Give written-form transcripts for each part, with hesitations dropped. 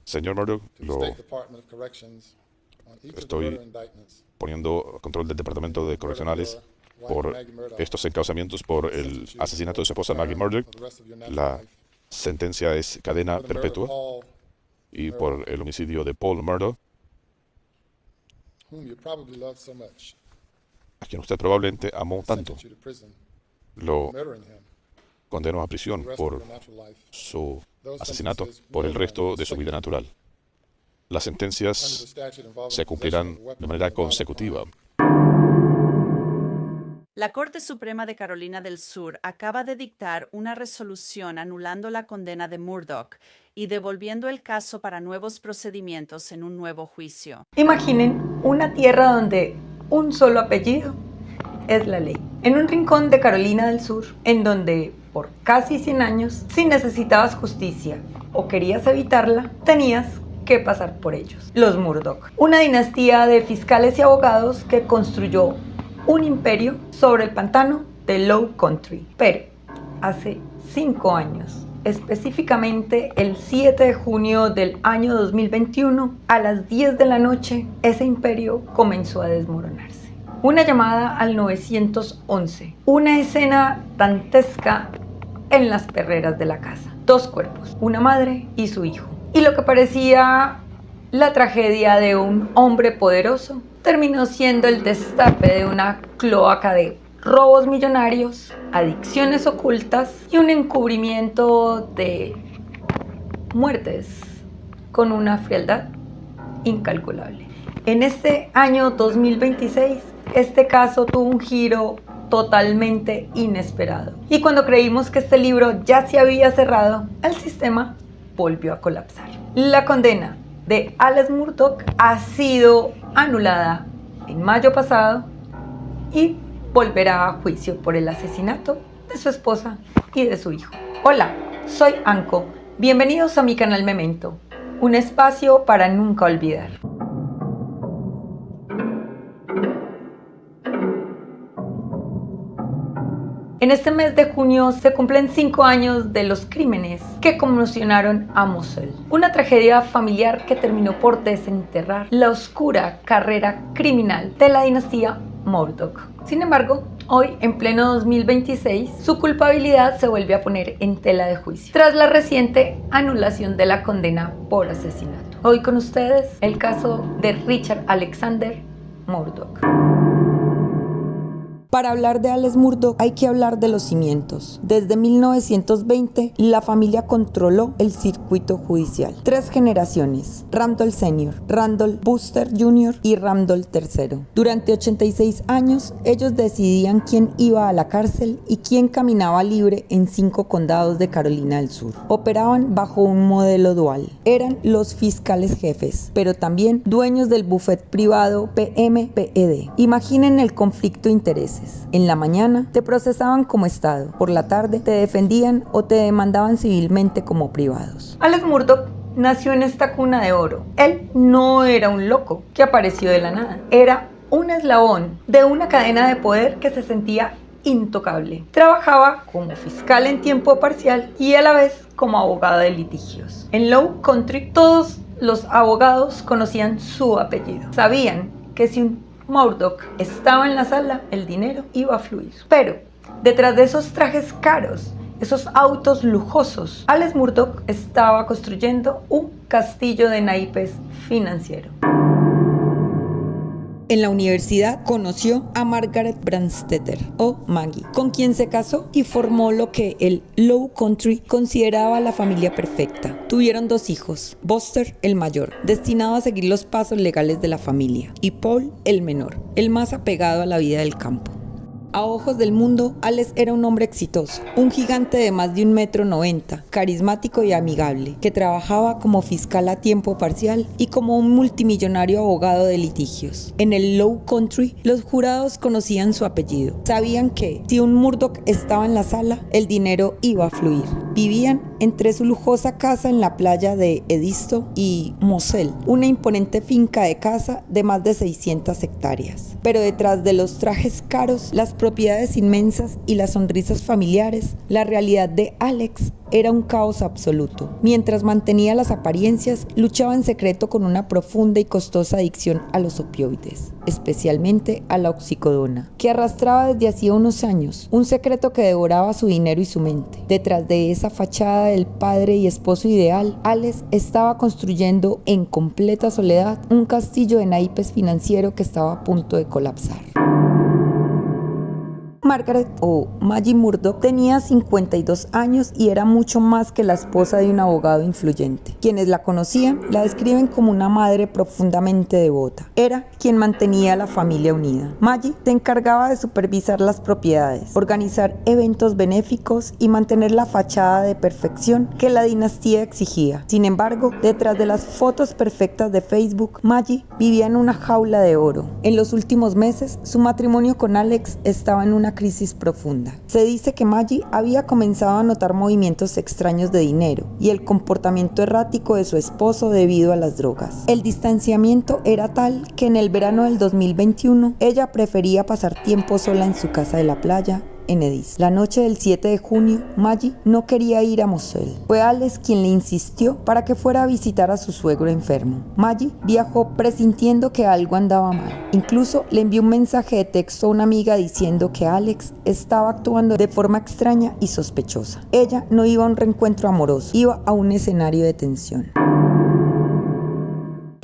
Señor Murdoch, to the lo State Department of Corrections on each of the estoy murder indictments poniendo a control del Departamento de for the murder of Correccionales your wife, por Maggie Murdoch. estos encauzamientos por el Sentence you asesinato de su to esposa Maggie term Murdoch. for the rest of your natural La life. sentencia es cadena For the murder of perpetua Paul y Murdoch, por el homicidio de Paul Murdoch, whom you probably loved so much, a quien usted probablemente amó tanto, sentence you to prison lo for murdering him condenó a for prisión the rest of por your natural life. su Those asesinato sentences por el will resto run de su vida consecutively natural. Las under the sentencias statute involving se possession cumplirán of a weapon de manera and violent consecutiva. crime. La Corte Suprema de Carolina del Sur acaba de dictar una resolución anulando la condena de Murdoch y devolviendo el caso para nuevos procedimientos en un nuevo juicio. Imaginen una tierra donde un solo apellido es la ley. En un rincón de Carolina del Sur, en donde por casi 100 años, si necesitabas justicia o querías evitarla, tenías que pasar por ellos. Los Murdoch, una dinastía de fiscales y abogados que construyó un imperio sobre el pantano de Low Country. Pero hace 5 años, específicamente el 7 de junio del año 2021, a las 10 de la noche, ese imperio comenzó a desmoronarse. Una llamada al 911, una escena dantesca en las perreras de la casa. 2 cuerpos, una madre y su hijo. Y lo que parecía la tragedia de un hombre poderoso terminó siendo el destape de una cloaca de robos millonarios, adicciones ocultas y un encubrimiento de muertes con una frialdad incalculable. En este año 2026, este caso tuvo un giro totalmente inesperado. Y cuando creímos que este libro ya se había cerrado, el sistema volvió a colapsar. La condena de Alex Murdoch ha sido anulada en mayo pasado y volverá a juicio por el asesinato de su esposa y de su hijo. Hola, soy Anko. Bienvenidos a mi canal Memento, un espacio para nunca olvidar. En este mes de junio se cumplen 5 años de los crímenes que conmocionaron a Moselle. Una tragedia familiar que terminó por desenterrar la oscura carrera criminal de la dinastía Murdoch. Sin embargo, hoy, en pleno 2026, su culpabilidad se vuelve a poner en tela de juicio, tras la reciente anulación de la condena por asesinato. Hoy con ustedes, el caso de Richard Alexander Murdoch. Para hablar de Alex Murdoch hay que hablar de los cimientos. Desde 1920, la familia controló el circuito judicial. 3 generaciones: Randall Sr., Randall Buster Jr. y Randall III. Durante 86 años, ellos decidían quién iba a la cárcel y quién caminaba libre en 5 condados de Carolina del Sur. Operaban bajo un modelo dual. Eran los fiscales jefes, pero también dueños del bufete privado PMPED. Imaginen el conflicto de intereses. En la mañana te procesaban como Estado, por la tarde te defendían o te demandaban civilmente como privados. Alex Murdoch nació en esta cuna de oro. Él no era un loco que apareció de la nada. Era un eslabón de una cadena de poder que se sentía intocable. Trabajaba como fiscal en tiempo parcial y a la vez como abogado de litigios. En Low Country todos los abogados conocían su apellido. Sabían que si un Murdoch estaba en la sala, el dinero iba a fluir. Pero detrás de esos trajes caros, esos autos lujosos, Alex Murdoch estaba construyendo un castillo de naipes financiero. En la universidad conoció a Margaret Brandstetter, o Maggie, con quien se casó y formó lo que el Low Country consideraba la familia perfecta. Tuvieron 2 hijos, Buster el mayor, destinado a seguir los pasos legales de la familia, y Paul el menor, el más apegado a la vida del campo. A ojos del mundo, Alex era un hombre exitoso, un gigante de más de 1,90 m, carismático y amigable, que trabajaba como fiscal a tiempo parcial y como un multimillonario abogado de litigios. En el Low Country, los jurados conocían su apellido. Sabían que, si un Murdoch estaba en la sala, el dinero iba a fluir. Vivían entre su lujosa casa en la playa de Edisto y Moselle, una imponente finca de caza de más de 600 hectáreas. Pero detrás de los trajes caros, las propiedades inmensas y las sonrisas familiares, la realidad de Alex era un caos absoluto. Mientras mantenía las apariencias, luchaba en secreto con una profunda y costosa adicción a los opioides, especialmente a la oxicodona, que arrastraba desde hacía unos años, un secreto que devoraba su dinero y su mente. Detrás de esa fachada del padre y esposo ideal, Alex estaba construyendo en completa soledad un castillo de naipes financiero que estaba a punto de colapsar. Margaret, o Maggie Murdock, tenía 52 años y era mucho más que la esposa de un abogado influyente. Quienes la conocían la describen como una madre profundamente devota. Era quien mantenía a la familia unida. Maggie se encargaba de supervisar las propiedades, organizar eventos benéficos y mantener la fachada de perfección que la dinastía exigía. Sin embargo, detrás de las fotos perfectas de Facebook, Maggie vivía en una jaula de oro. En los últimos meses, su matrimonio con Alex estaba en una crisis profunda. Se dice que Maggie había comenzado a notar movimientos extraños de dinero y el comportamiento errático de su esposo debido a las drogas. El distanciamiento era tal que en el verano del 2021 ella prefería pasar tiempo sola en su casa de la playa en Edis. La noche del 7 de junio, Maggie no quería ir a Moselle. Fue Alex quien le insistió para que fuera a visitar a su suegro enfermo. Maggie viajó presintiendo que algo andaba mal. Incluso le envió un mensaje de texto a una amiga diciendo que Alex estaba actuando de forma extraña y sospechosa. Ella no iba a un reencuentro amoroso, iba a un escenario de tensión.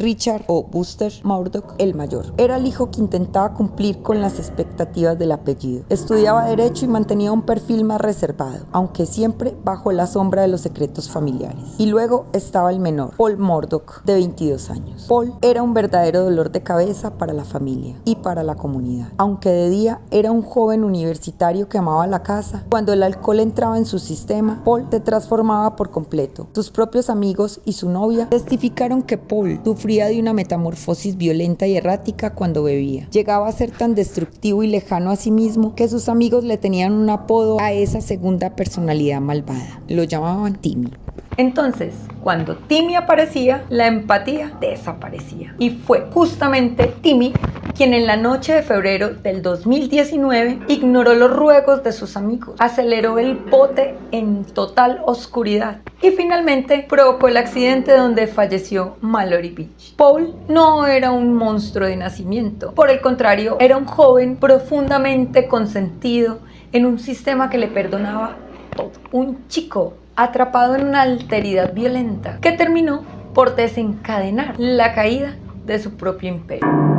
Richard, o Buster Murdock, el mayor, era el hijo que intentaba cumplir con las expectativas del apellido. Estudiaba Derecho y mantenía un perfil más reservado, aunque siempre bajo la sombra de los secretos familiares. Y luego estaba el menor, Paul Murdock, de 22 años. Paul era un verdadero dolor de cabeza para la familia y para la comunidad. Aunque de día era un joven universitario que amaba la casa, cuando el alcohol entraba en su sistema, Paul se transformaba por completo. Sus propios amigos y su novia testificaron que Paul sufría de una metamorfosis violenta y errática cuando bebía. Llegaba a ser tan destructivo y lejano a sí mismo que sus amigos le tenían un apodo a esa segunda personalidad malvada. Lo llamaban Timmy. Entonces, cuando Timmy aparecía, la empatía desaparecía. Y fue justamente Timmy quien en la noche de febrero del 2019 ignoró los ruegos de sus amigos, aceleró el bote en total oscuridad y finalmente provocó el accidente donde falleció Mallory Beach. Paul no era un monstruo de nacimiento, por el contrario, era un joven profundamente consentido en un sistema que le perdonaba todo. Un chico atrapado en una alteridad violenta que terminó por desencadenar la caída de su propio imperio.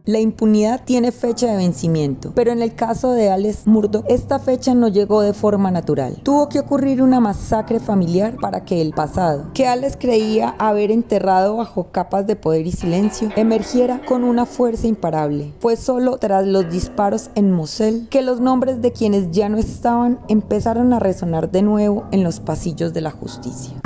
La impunidad tiene fecha de vencimiento, pero en el caso de Alex Murdock, esta fecha no llegó de forma natural. Tuvo que ocurrir una masacre familiar para que el pasado, que Alex creía haber enterrado bajo capas de poder y silencio, emergiera con una fuerza imparable. Fue solo tras los disparos en Moselle que los nombres de quienes ya no estaban empezaron a resonar de nuevo en los pasillos de la justicia.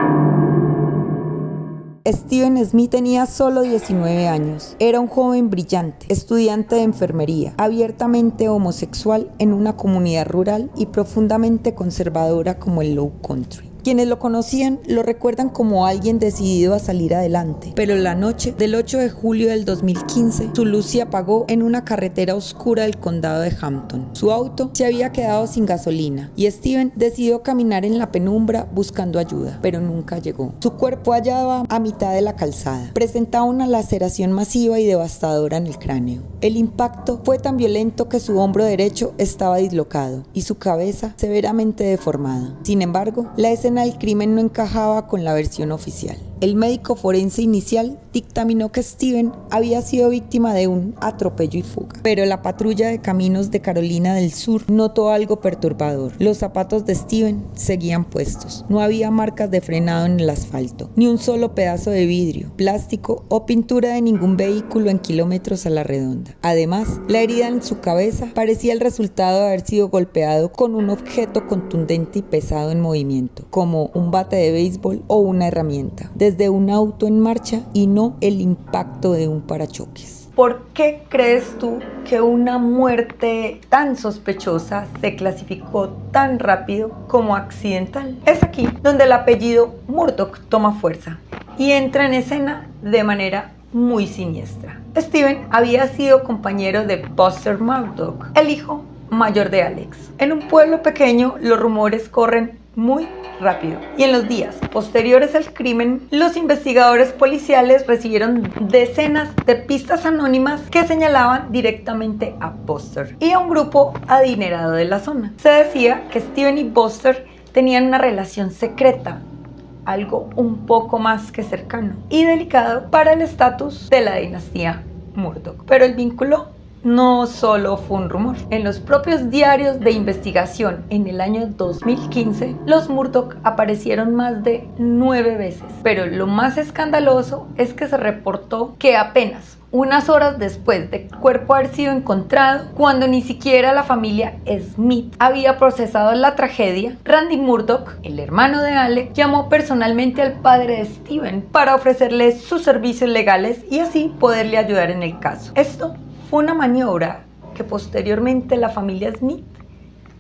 Steven Smith tenía solo 19 años. Era un joven brillante, estudiante de enfermería, abiertamente homosexual en una comunidad rural y profundamente conservadora como el Low Country. Quienes lo conocían lo recuerdan como alguien decidido a salir adelante, pero la noche del 8 de julio del 2015, su luz se apagó en una carretera oscura del condado de Hampton. Su auto se había quedado sin gasolina y Steven decidió caminar en la penumbra buscando ayuda, pero nunca llegó. Su cuerpo hallaba a mitad de la calzada. Presentaba una laceración masiva y devastadora en el cráneo. El impacto fue tan violento que su hombro derecho estaba dislocado y su cabeza severamente deformada. Sin embargo, la escena del crimen no encajaba con la versión oficial. El médico forense inicial dictaminó que Steven había sido víctima de un atropello y fuga, pero la patrulla de caminos de Carolina del Sur notó algo perturbador. Los zapatos de Steven seguían puestos. No había marcas de frenado en el asfalto, ni un solo pedazo de vidrio, plástico o pintura de ningún vehículo en kilómetros a la redonda. Además, la herida en su cabeza parecía el resultado de haber sido golpeado con un objeto contundente y pesado en movimiento, como un bate de béisbol o una herramienta, desde un auto en marcha y no el impacto de un parachoques. ¿Por qué crees tú que una muerte tan sospechosa se clasificó tan rápido como accidental? Es aquí donde el apellido Murdock toma fuerza y entra en escena de manera muy siniestra. Steven había sido compañero de Buster Murdock, el hijo mayor de Alex. En un pueblo pequeño, los rumores corren muy rápido. Y en los días posteriores al crimen, los investigadores policiales recibieron decenas de pistas anónimas que señalaban directamente a Buster y a un grupo adinerado de la zona. Se decía que Steven y Buster tenían una relación secreta, algo un poco más que cercano y delicado para el estatus de la dinastía Murdoch. Pero el vínculo no solo fue un rumor. En los propios diarios de investigación en el año 2015, los Murdoch aparecieron más de 9 veces. Pero lo más escandaloso es que se reportó que apenas unas horas después del cuerpo haber sido encontrado, cuando ni siquiera la familia Smith había procesado la tragedia, Randy Murdoch, el hermano de Alec, llamó personalmente al padre de Steven para ofrecerle sus servicios legales y así poderle ayudar en el caso. Esto fue una maniobra que posteriormente la familia Smith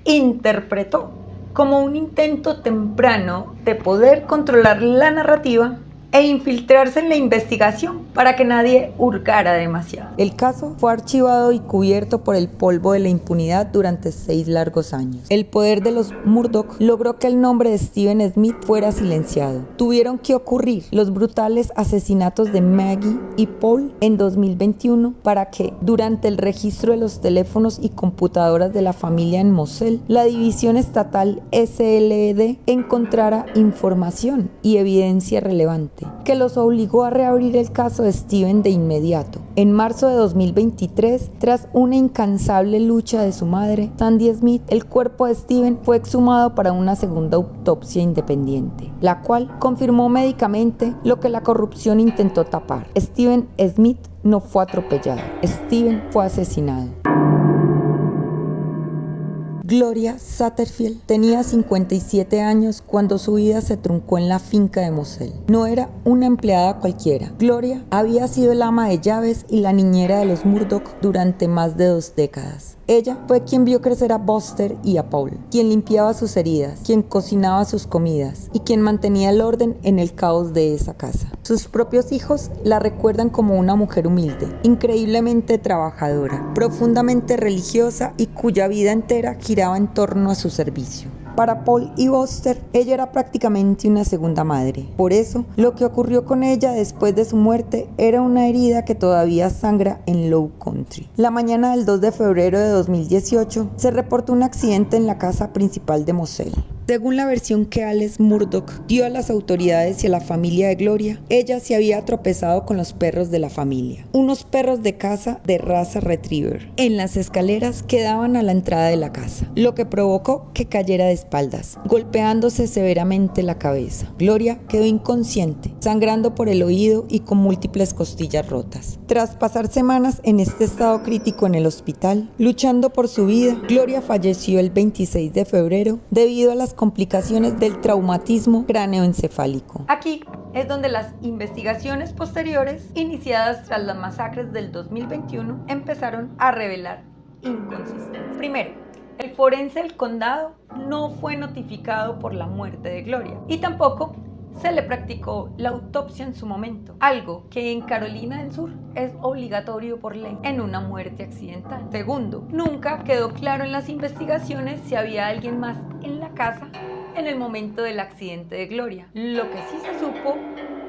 interpretó como un intento temprano de poder controlar la narrativa e infiltrarse en la investigación para que nadie hurgara demasiado. El caso fue archivado y cubierto por el polvo de la impunidad durante 6 largos años. El poder de los Murdoch logró que el nombre de Steven Smith fuera silenciado. Tuvieron que ocurrir los brutales asesinatos de Maggie y Paul en 2021 para que, durante el registro de los teléfonos y computadoras de la familia en Moselle, la división estatal SLED encontrara información y evidencia relevante que los obligó a reabrir el caso de Steven de inmediato. En marzo de 2023, tras una incansable lucha de su madre, Sandy Smith, el cuerpo de Steven fue exhumado para una segunda autopsia independiente, la cual confirmó médicamente lo que la corrupción intentó tapar. Steven Smith no fue atropellado, Steven fue asesinado. Gloria Satterfield tenía 57 años cuando su vida se truncó en la finca de Moselle. No era una empleada cualquiera. Gloria había sido el ama de llaves y la niñera de los Murdoch durante más de 2 décadas. Ella fue quien vio crecer a Buster y a Paul, quien limpiaba sus heridas, quien cocinaba sus comidas y quien mantenía el orden en el caos de esa casa. Sus propios hijos la recuerdan como una mujer humilde, increíblemente trabajadora, profundamente religiosa y cuya vida entera giraba en torno a su servicio. Para Paul y Buster, ella era prácticamente una segunda madre. Por eso, lo que ocurrió con ella después de su muerte era una herida que todavía sangra en Low Country. La mañana del 2 de febrero de 2018, se reportó un accidente en la casa principal de Moselle. Según la versión que Alex Murdoch dio a las autoridades y a la familia de Gloria, ella se había tropezado con los perros de la familia, unos perros de caza de raza retriever, en las escaleras que daban a la entrada de la casa, lo que provocó que cayera de espaldas, golpeándose severamente la cabeza. Gloria quedó inconsciente, sangrando por el oído y con múltiples costillas rotas. Tras pasar semanas en este estado crítico en el hospital, luchando por su vida, Gloria falleció el 26 de febrero debido a las complicaciones del traumatismo cráneoencefálico. Aquí es donde las investigaciones posteriores, iniciadas tras las masacres del 2021, empezaron a revelar inconsistencias. Primero, el forense del condado no fue notificado por la muerte de Gloria y tampoco se le practicó la autopsia en su momento, algo que en Carolina del Sur es obligatorio por ley en una muerte accidental. Segundo, nunca quedó claro en las investigaciones si había alguien más en la casa en el momento del accidente de Gloria. Lo que sí se supo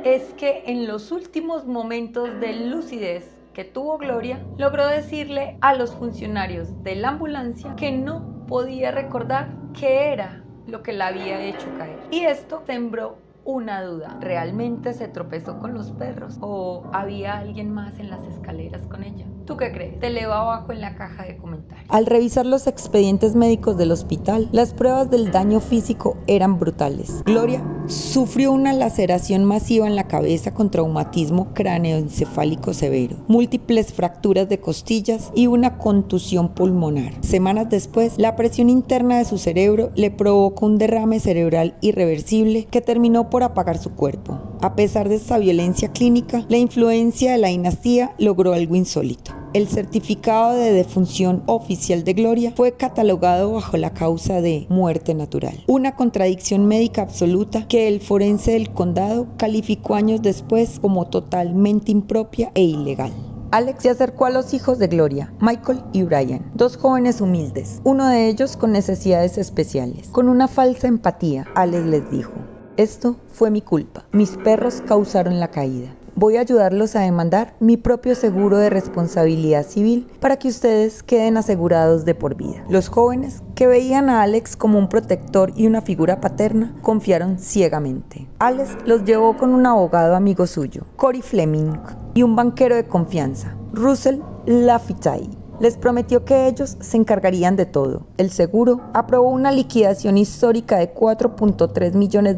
es que en los últimos momentos de lucidez que tuvo Gloria, logró decirle a los funcionarios de la ambulancia que no podía recordar qué era lo que la había hecho caer. Y esto sembró una duda. ¿Realmente se tropezó con los perros? ¿O había alguien más en las escaleras con ella? ¿Tú qué crees? Te leo abajo en la caja de comentarios. Al revisar los expedientes médicos del hospital, las pruebas del daño físico eran brutales. Gloria sufrió una laceración masiva en la cabeza con traumatismo cráneoencefálico severo, múltiples fracturas de costillas y una contusión pulmonar. Semanas después, la presión interna de su cerebro le provocó un derrame cerebral irreversible que terminó por apagar su cuerpo. A pesar de esta violencia clínica, la influencia de la dinastía logró algo insólito. El certificado de defunción oficial de Gloria fue catalogado bajo la causa de muerte natural, una contradicción médica absoluta que el forense del condado calificó años después como totalmente impropia e ilegal. Alex se acercó a los hijos de Gloria, Michael y Brian, dos jóvenes humildes, uno de ellos con necesidades especiales. Con una falsa empatía, Alex les dijo: esto fue mi culpa, mis perros causaron la caída. Voy a ayudarlos a demandar mi propio seguro de responsabilidad civil para que ustedes queden asegurados de por vida. Los jóvenes, que veían a Alex como un protector y una figura paterna, confiaron ciegamente. Alex los llevó con un abogado amigo suyo, Cory Fleming, y un banquero de confianza, Russell Lafitay. Les prometió que ellos se encargarían de todo. El seguro aprobó una liquidación histórica de $4.3 millones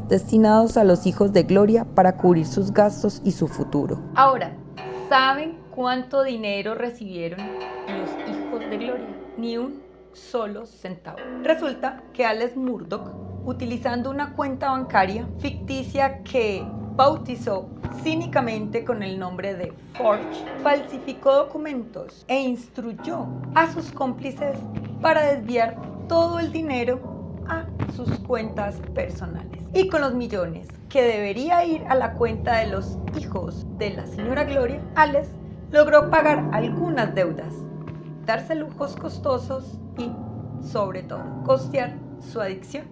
destinados a los hijos de Gloria para cubrir sus gastos y su futuro. Ahora, ¿saben cuánto dinero recibieron los hijos de Gloria? Ni un solo centavo. Resulta que Alex Murdaugh, utilizando una cuenta bancaria ficticia que bautizó cínicamente con el nombre de Forge, falsificó documentos e instruyó a sus cómplices para desviar todo el dinero a sus cuentas personales. Y con los millones que debería ir a la cuenta de los hijos de la señora Gloria, Alex logró pagar algunas deudas, darse lujos costosos y, sobre todo, costear su adicción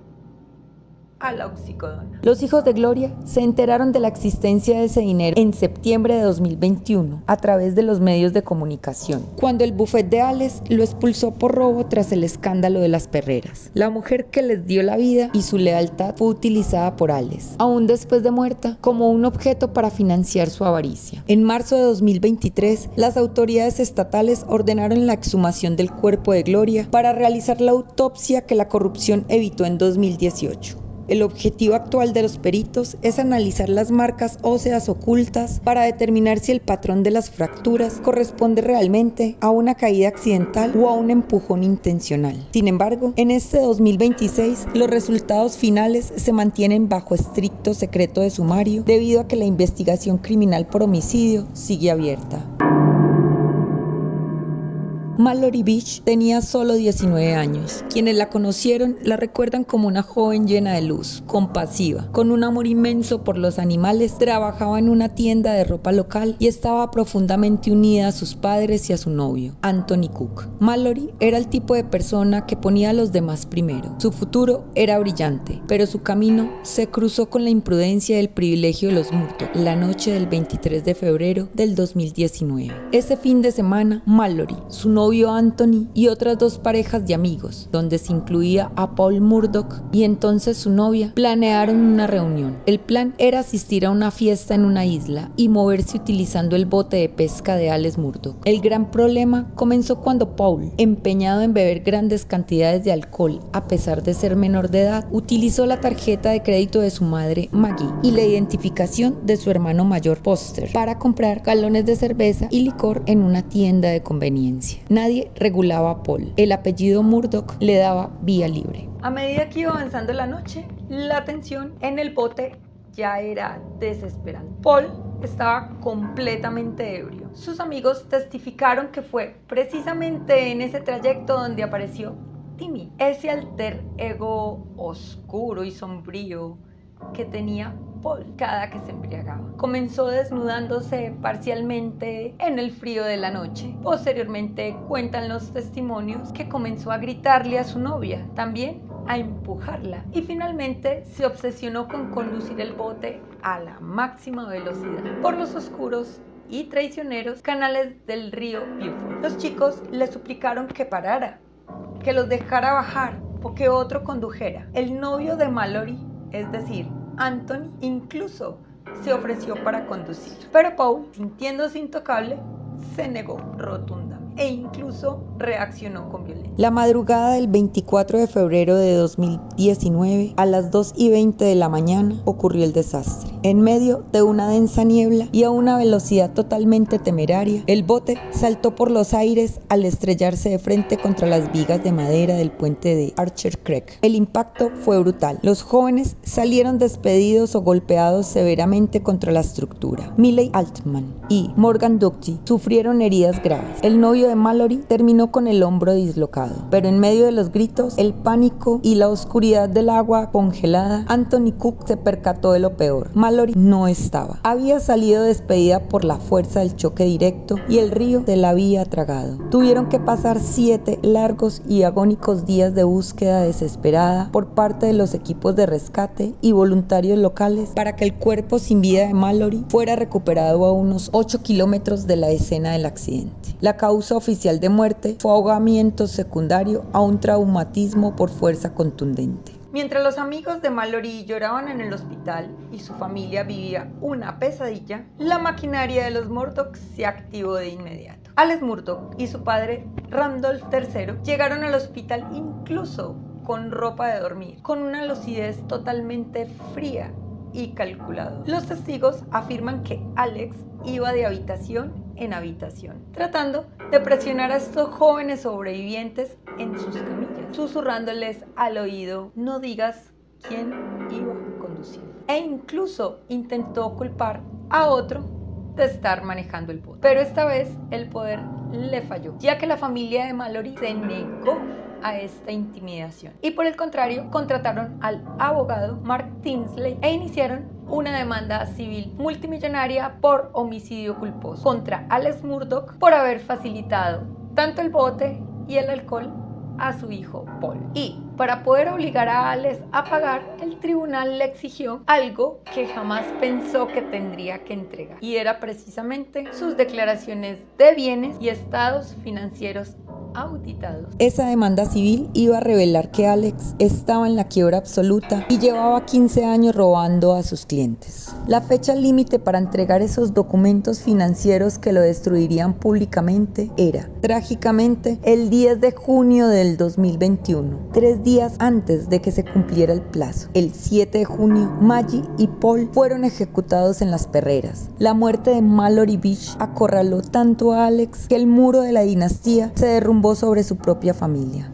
a la oxicodona. Los hijos de Gloria se enteraron de la existencia de ese dinero en septiembre de 2021 a través de los medios de comunicación, cuando el bufete de Alex lo expulsó por robo tras el escándalo de las perreras. La mujer que les dio la vida y su lealtad fue utilizada por Alex, aún después de muerta, como un objeto para financiar su avaricia. En marzo de 2023, las autoridades estatales ordenaron la exhumación del cuerpo de Gloria para realizar la autopsia que la corrupción evitó en 2018. El objetivo actual de los peritos es analizar las marcas óseas ocultas para determinar si el patrón de las fracturas corresponde realmente a una caída accidental o a un empujón intencional. Sin embargo, en este 2026, los resultados finales se mantienen bajo estricto secreto de sumario debido a que la investigación criminal por homicidio sigue abierta. Mallory Beach tenía solo 19 años. Quienes la conocieron la recuerdan como una joven llena de luz, compasiva, con un amor inmenso por los animales. Trabajaba en una tienda de ropa local y estaba profundamente unida a sus padres y a su novio, Anthony Cook. Mallory era el tipo de persona que ponía a los demás primero. Su futuro era brillante, pero su camino se cruzó con la imprudencia y el privilegio de los Murdaugh la noche del 23 de febrero del 2019. Ese fin de semana, Mallory, su novio Anthony y otras dos parejas de amigos, donde se incluía a Paul Murdaugh y entonces su novia, planearon una reunión. El plan era asistir a una fiesta en una isla y moverse utilizando el bote de pesca de Alex Murdaugh. El gran problema comenzó cuando Paul, empeñado en beber grandes cantidades de alcohol a pesar de ser menor de edad, utilizó la tarjeta de crédito de su madre Maggie y la identificación de su hermano mayor Foster para comprar galones de cerveza y licor en una tienda de conveniencia. Nadie regulaba a Paul. El apellido Murdaugh le daba vía libre. A medida que iba avanzando la noche, la tensión en el bote ya era desesperante. Paul estaba completamente ebrio. Sus amigos testificaron que fue precisamente en ese trayecto donde apareció Timmy, ese alter ego oscuro y sombrío que tenía Paul cada que se embriagaba. Comenzó desnudándose parcialmente en el frío de la noche. Posteriormente cuentan los testimonios que comenzó a gritarle a su novia, también a empujarla, y finalmente se obsesionó con conducir el bote a la máxima velocidad por los oscuros y traicioneros canales del río Beaufort. Los chicos le suplicaron que parara, que los dejara bajar o que otro condujera. El novio de Mallory, es decir, Anthony, incluso se ofreció para conducir, pero Paul, sintiéndose intocable, se negó rotundamente e incluso reaccionó con violencia. La madrugada del 24 de febrero de 2019, a las 2:20 de la mañana, ocurrió el desastre. En medio de una densa niebla y a una velocidad totalmente temeraria, el bote saltó por los aires al estrellarse de frente contra las vigas de madera del puente de Archer Creek. El impacto fue brutal. Los jóvenes salieron despedidos o golpeados severamente contra la estructura. Milley Altman y Morgan Ducty sufrieron heridas graves. El novio de Mallory terminó con el hombro dislocado, pero en medio de los gritos, el pánico y la oscuridad del agua congelada, Anthony Cook se percató de lo peor. Mallory Mallory no estaba. Había salido despedida por la fuerza del choque directo y el río se la había tragado. Tuvieron que pasar 7 largos y agónicos días de búsqueda desesperada por parte de los equipos de rescate y voluntarios locales para que el cuerpo sin vida de Mallory fuera recuperado a unos 8 kilómetros de la escena del accidente. La causa oficial de muerte fue ahogamiento secundario a un traumatismo por fuerza contundente. Mientras los amigos de Mallory lloraban en el hospital y su familia vivía una pesadilla, la maquinaria de los Murdoch se activó de inmediato. Alex Murdoch y su padre Randolph III llegaron al hospital incluso con ropa de dormir, con una lucidez totalmente fría y calculado. Los testigos afirman que Alex iba de habitación en habitación, tratando de presionar a estos jóvenes sobrevivientes en sus camillas, susurrándoles al oído: no digas quién iba conduciendo. E incluso intentó culpar a otro de estar manejando el bote. Pero esta vez el poder le falló, ya que la familia de Mallory se negó a esta intimidación y por el contrario contrataron al abogado Mark Tinsley e iniciaron una demanda civil multimillonaria por homicidio culposo contra Alex Murdoch por haber facilitado tanto el bote y el alcohol a su hijo Paul. Y para poder obligar a Alex a pagar, el tribunal le exigió algo que jamás pensó que tendría que entregar, y era precisamente sus declaraciones de bienes y estados financieros auditados. Esa demanda civil iba a revelar que Alex estaba en la quiebra absoluta y llevaba 15 años robando a sus clientes. La fecha límite para entregar esos documentos financieros que lo destruirían públicamente era, trágicamente, el 10 de junio del 2021, 3 días antes de que se cumpliera el plazo. El 7 de junio, Maggie y Paul fueron ejecutados en las perreras. La muerte de Mallory Beach acorraló tanto a Alex que el muro de la dinastía se derrumbó sobre su propia familia.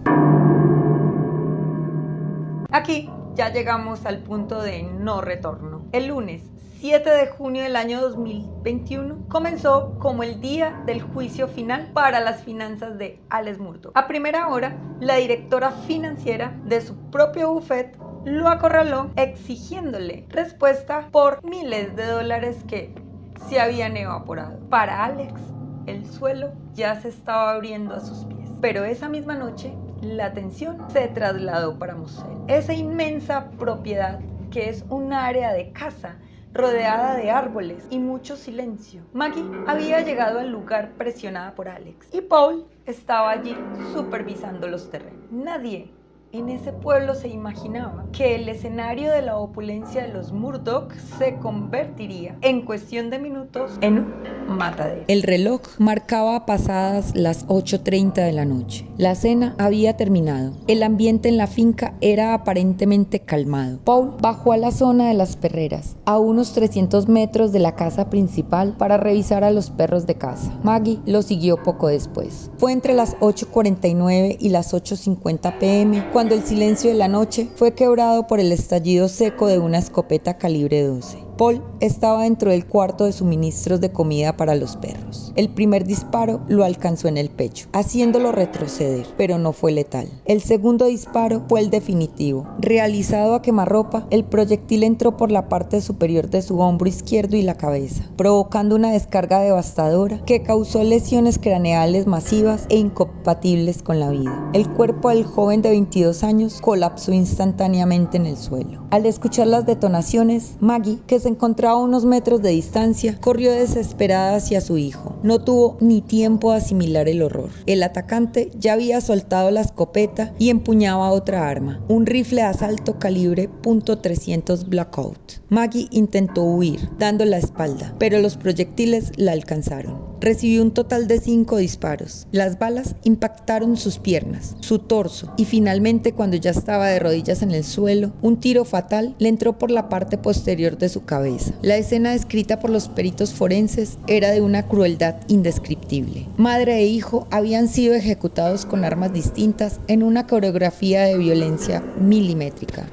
Aquí ya llegamos al punto de no retorno. El lunes 7 de junio del año 2021 comenzó como el día del juicio final para las finanzas de Alex Murdoch. A primera hora, la directora financiera de su propio bufete lo acorraló exigiéndole respuesta por miles de dólares que se habían evaporado. Para Alex, el suelo ya se estaba abriendo a sus pies. Pero esa misma noche, la atención se trasladó para Moselle, esa inmensa propiedad que es un área de caza rodeada de árboles y mucho silencio. Maggie había llegado al lugar presionada por Alex y Paul estaba allí supervisando los terrenos. Nadie en ese pueblo se imaginaba que el escenario de la opulencia de los Murdoch se convertiría en cuestión de minutos en un matadero. El reloj marcaba pasadas las 8:30 de la noche. La cena había terminado. El ambiente en la finca era aparentemente calmado. Paul bajó a la zona de las perreras, a unos 300 metros de la casa principal, para revisar a los perros de caza. Maggie lo siguió poco después. Fue entre las 8:49 y las 8:50 p.m. cuando el silencio de la noche fue quebrado por el estallido seco de una escopeta calibre 12. Paul estaba dentro del cuarto de suministros de comida para los perros. El primer disparo lo alcanzó en el pecho, haciéndolo retroceder, pero no fue letal. El segundo disparo fue el definitivo. Realizado a quemarropa, el proyectil entró por la parte superior de su hombro izquierdo y la cabeza, provocando una descarga devastadora que causó lesiones craneales masivas e incompatibles con la vida. El cuerpo del joven de 22 años colapsó instantáneamente en el suelo. Al escuchar las detonaciones, Maggie, que se encontraba a unos metros de distancia, corrió desesperada hacia su hijo. No tuvo ni tiempo de asimilar el horror. El atacante ya había soltado la escopeta y empuñaba otra arma, un rifle de asalto calibre .300 Blackout. Maggie intentó huir, dando la espalda, pero los proyectiles la alcanzaron. Recibió un total de 5 disparos. Las balas impactaron sus piernas, su torso y finalmente, cuando ya estaba de rodillas en el suelo, un tiro fatal le entró por la parte posterior de su cabeza. La escena descrita por los peritos forenses era de una crueldad indescriptible. Madre e hijo habían sido ejecutados con armas distintas en una coreografía de violencia milimétrica.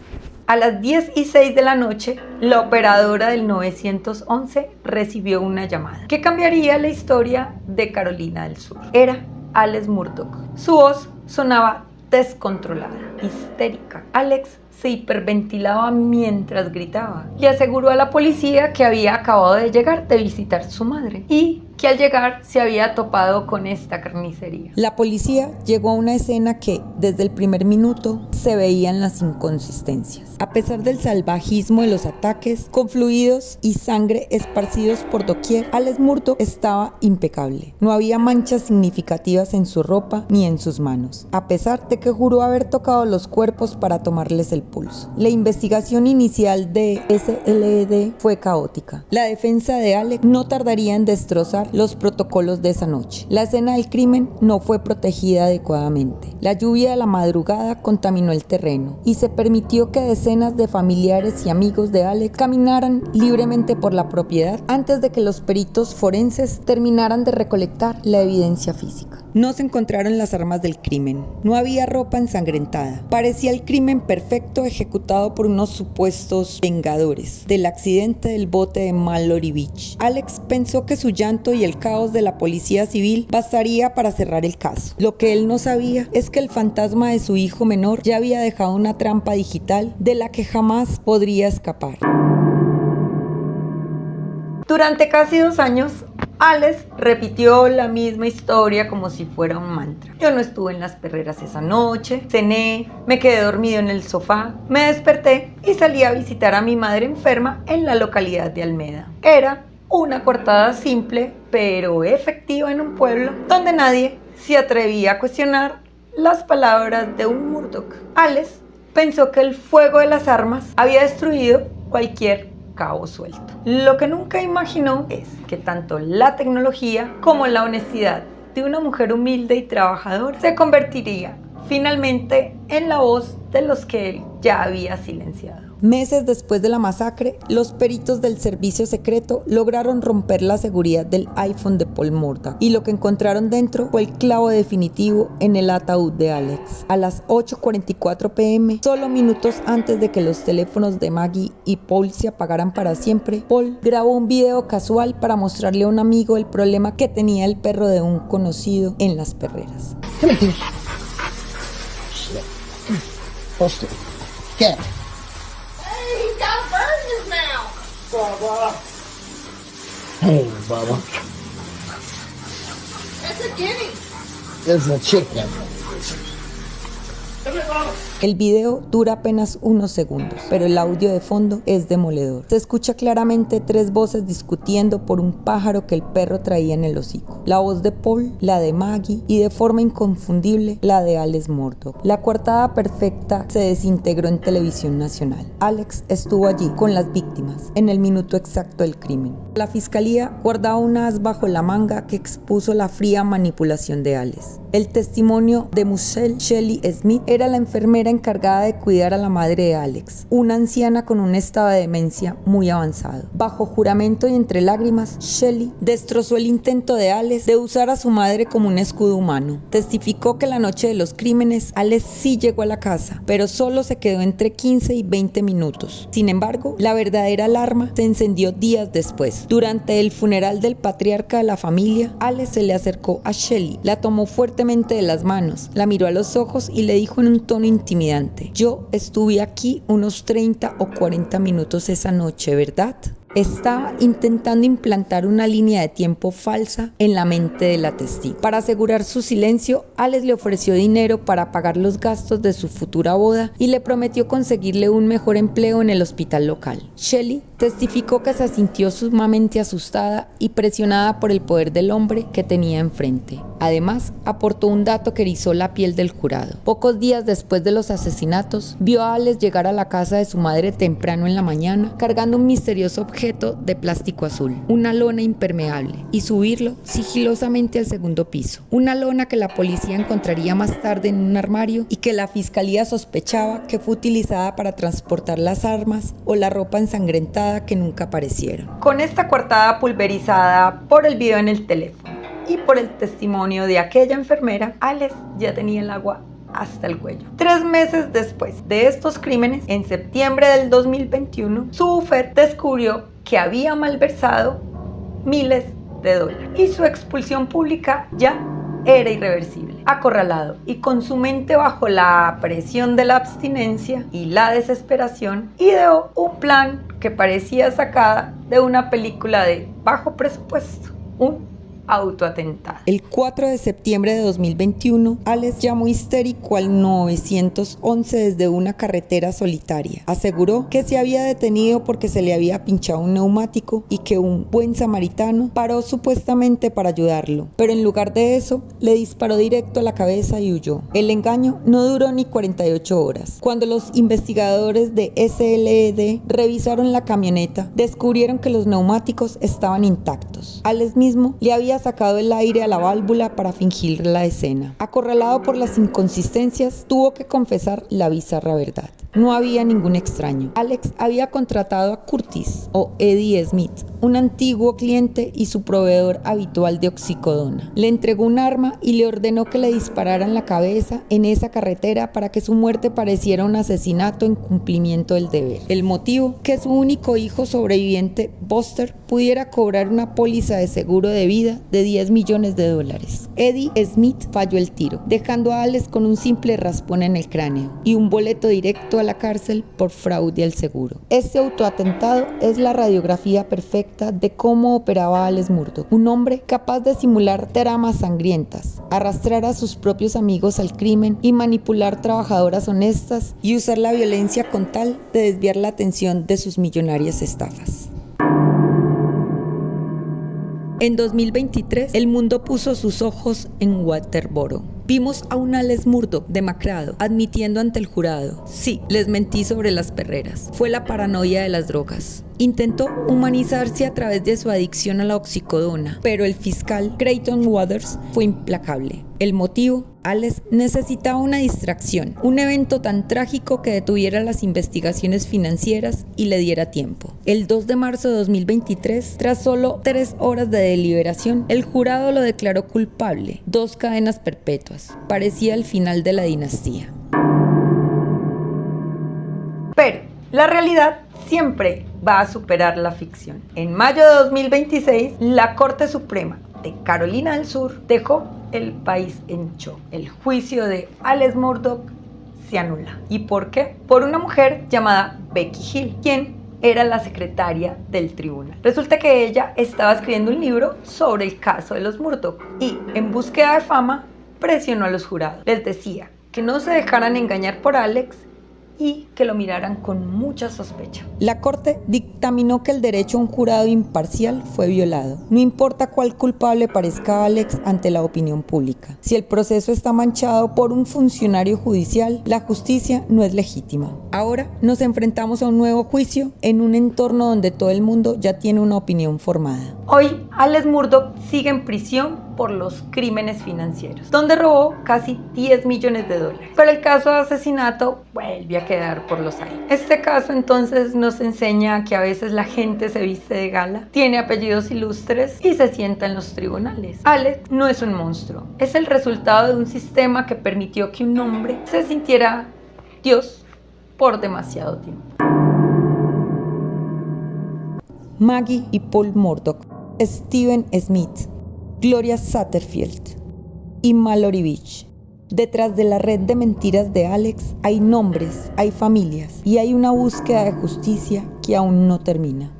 A las 10:06 de la noche, la operadora del 911 recibió una llamada que cambiaría la historia de Carolina del Sur. Era Alex Murdoch. Su voz sonaba descontrolada, histérica. Alex se hiperventilaba mientras gritaba. Le aseguró a la policía que había acabado de llegar de visitar a su madre y que al llegar se había topado con esta carnicería. La policía llegó a una escena que, desde el primer minuto, se veían las inconsistencias. A pesar del salvajismo de los ataques, con fluidos y sangre esparcidos por doquier, Alex Murdaugh estaba impecable. No había manchas significativas en su ropa ni en sus manos, a pesar de que juró haber tocado los cuerpos para tomarles el pulso. La investigación inicial de SLED fue caótica. La defensa de Alex no tardaría en destrozar los protocolos de esa noche. La escena del crimen no fue protegida adecuadamente. La lluvia de la madrugada contaminó el terreno y se permitió que decenas de familiares y amigos de Alex caminaran libremente por la propiedad antes de que los peritos forenses terminaran de recolectar la evidencia física. No se encontraron las armas del crimen. No había ropa ensangrentada. Parecía el crimen perfecto ejecutado por unos supuestos vengadores del accidente del bote de Mallory Beach. Alex pensó que su llanto y el caos de la policía civil bastaría para cerrar el caso. Lo que él no sabía es que el fantasma de su hijo menor ya había dejado una trampa digital de la que jamás podría escapar. Durante casi 2 años, Alex repitió la misma historia como si fuera un mantra. Yo no estuve en las perreras esa noche, cené, me quedé dormido en el sofá, me desperté y salí a visitar a mi madre enferma en la localidad de Almeda. Era una coartada simple, pero efectiva en un pueblo donde nadie se atrevía a cuestionar las palabras de un Murdaugh. Alex pensó que el fuego de las armas había destruido cualquier cabo suelto. Lo que nunca imaginó es que tanto la tecnología como la honestidad de una mujer humilde y trabajadora se convertiría finalmente en la voz de los que él ya había silenciado. Meses después de la masacre, los peritos del servicio secreto lograron romper la seguridad del iPhone de Paul Murdaugh y lo que encontraron dentro fue el clavo definitivo en el ataúd de Alex. A las 8:44 p.m., solo minutos antes de que los teléfonos de Maggie y Paul se apagaran para siempre, Paul grabó un video casual para mostrarle a un amigo el problema que tenía el perro de un conocido en las perreras. Post it. Get. Hey, he's got a bird in his mouth. Hey, Bubba. That's a guinea. There's a chicken. El video dura apenas unos segundos, pero el audio de fondo es demoledor. Se escucha claramente 3 voces discutiendo por un pájaro que el perro traía en el hocico. La voz de Paul, la de Maggie y de forma inconfundible la de Alex Murdaugh. La coartada perfecta se desintegró en televisión nacional. Alex estuvo allí con las víctimas en el minuto exacto del crimen. La fiscalía guardaba un as bajo la manga que expuso la fría manipulación de Alex. El testimonio de Michelle Shelley Smith era la enfermera encargada de cuidar a la madre de Alex, una anciana con un estado de demencia muy avanzado. Bajo juramento y entre lágrimas, Shelley destrozó el intento de Alex de usar a su madre como un escudo humano. Testificó que la noche de los crímenes, Alex sí llegó a la casa, pero solo se quedó entre 15 y 20 minutos. Sin embargo, la verdadera alarma se encendió días después. Durante el funeral del patriarca de la familia, Alex se le acercó a Shelley, la tomó fuertemente de las manos, la miró a los ojos y le dijo en un tono intimidante: yo estuve aquí unos 30 o 40 minutos esa noche, ¿verdad? Estaba intentando implantar una línea de tiempo falsa en la mente de la testigo. Para asegurar su silencio, Alex le ofreció dinero para pagar los gastos de su futura boda y le prometió conseguirle un mejor empleo en el hospital local. Shelley testificó que se sintió sumamente asustada y presionada por el poder del hombre que tenía enfrente. Además, aportó un dato que erizó la piel del jurado. Pocos días después de los asesinatos, vio a Alex llegar a la casa de su madre temprano en la mañana, cargando un misterioso objeto de plástico azul, una lona impermeable, y subirlo sigilosamente al segundo piso. Una lona que la policía encontraría más tarde en un armario y que la fiscalía sospechaba que fue utilizada para transportar las armas o la ropa ensangrentada que nunca aparecieron. Con esta coartada pulverizada por el video en el teléfono y por el testimonio de aquella enfermera, Alex ya tenía el agua hasta el cuello. 3 meses después de estos crímenes, en septiembre del 2021, su bufete descubrió que había malversado miles de dólares y su expulsión pública ya era irreversible. acorralado y con su mente bajo la presión de la abstinencia y la desesperación, ideó un plan que parecía sacada de una película de bajo presupuesto, un autoatentado. El 4 de septiembre de 2021, Alex llamó histérico al 911 desde una carretera solitaria. Aseguró que se había detenido porque se le había pinchado un neumático y que un buen samaritano paró supuestamente para ayudarlo, pero en lugar de eso, le disparó directo a la cabeza y huyó. El engaño no duró ni 48 horas. Cuando los investigadores de SLED revisaron la camioneta, descubrieron que los neumáticos estaban intactos. Alex mismo le había sacado el aire a la válvula para fingir la escena. Acorralado por las inconsistencias, tuvo que confesar la bizarra verdad. No había ningún extraño. Alex había contratado a Curtis o Eddie Smith, un antiguo cliente y su proveedor habitual de oxicodona. Le entregó un arma y le ordenó que le disparara en la cabeza en esa carretera para que su muerte pareciera un asesinato en cumplimiento del deber. El motivo, que su único hijo sobreviviente, Buster, pudiera cobrar una póliza de seguro de vida de $10 millones. Eddie Smith falló el tiro, dejando a Alex con un simple raspón en el cráneo y un boleto directo a la cárcel por fraude al seguro. Este autoatentado es la radiografía perfecta de cómo operaba Alex Murdaugh, un hombre capaz de simular tramas sangrientas, arrastrar a sus propios amigos al crimen y manipular trabajadoras honestas y usar la violencia con tal de desviar la atención de sus millonarias estafas. En 2023, el mundo puso sus ojos en Walterboro. Vimos a un Alex Murdaugh demacrado, admitiendo ante el jurado: sí, les mentí sobre las perreras. Fue la paranoia de las drogas. Intentó humanizarse a través de su adicción a la oxicodona, pero el fiscal Creighton Waters fue implacable. El motivo: Alex necesitaba una distracción, un evento tan trágico que detuviera las investigaciones financieras y le diera tiempo. El 2 de marzo de 2023, tras solo 3 horas de deliberación, el jurado lo declaró culpable. 2 cadenas perpetuas. Parecía el final de la dinastía. Pero la realidad siempre va a superar la ficción. En mayo de 2026, la Corte Suprema de Carolina del Sur dejó el país en shock. El juicio de Alex Murdaugh se anula. ¿Y por qué? Por una mujer llamada Becky Hill, quien era la secretaria del tribunal. Resulta que ella estaba escribiendo un libro sobre el caso de los Murdaugh y, en búsqueda de fama, presionó a los jurados. Les decía que no se dejaran engañar por Alex y que lo miraran con mucha sospecha. La Corte dictaminó que el derecho a un jurado imparcial fue violado. No importa cuál culpable parezca Alex ante la opinión pública. Si el proceso está manchado por un funcionario judicial, la justicia no es legítima. Ahora nos enfrentamos a un nuevo juicio en un entorno donde todo el mundo ya tiene una opinión formada. Hoy, Alex Murdaugh sigue en prisión por los crímenes financieros, donde robó casi $10 millones. Pero el caso de asesinato vuelve a quedar por los aires. Este caso entonces nos enseña que a veces la gente se viste de gala, tiene apellidos ilustres y se sienta en los tribunales. Alex no es un monstruo, es el resultado de un sistema que permitió que un hombre se sintiera Dios por demasiado tiempo. Maggie y Paul Murdaugh, Steven Smith, Gloria Satterfield y Mallory Beach. Detrás de la red de mentiras de Alex hay nombres, hay familias y hay una búsqueda de justicia que aún no termina.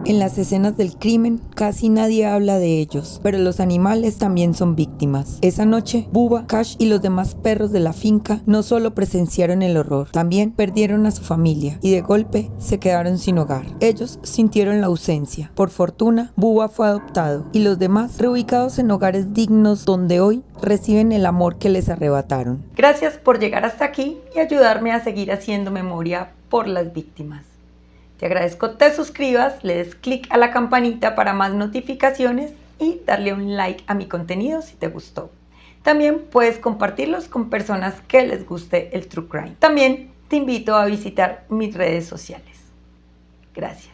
En las escenas del crimen casi nadie habla de ellos, pero los animales también son víctimas. Esa noche, Bubba, Cash y los demás perros de la finca no solo presenciaron el horror, también perdieron a su familia y de golpe se quedaron sin hogar. Ellos sintieron la ausencia. Por fortuna, Bubba fue adoptado y los demás reubicados en hogares dignos donde hoy reciben el amor que les arrebataron. Gracias por llegar hasta aquí y ayudarme a seguir haciendo memoria por las víctimas. Te agradezco te suscribas, le des clic a la campanita para más notificaciones y darle un like a mi contenido si te gustó. También puedes compartirlos con personas que les guste el True Crime. También te invito a visitar mis redes sociales. Gracias.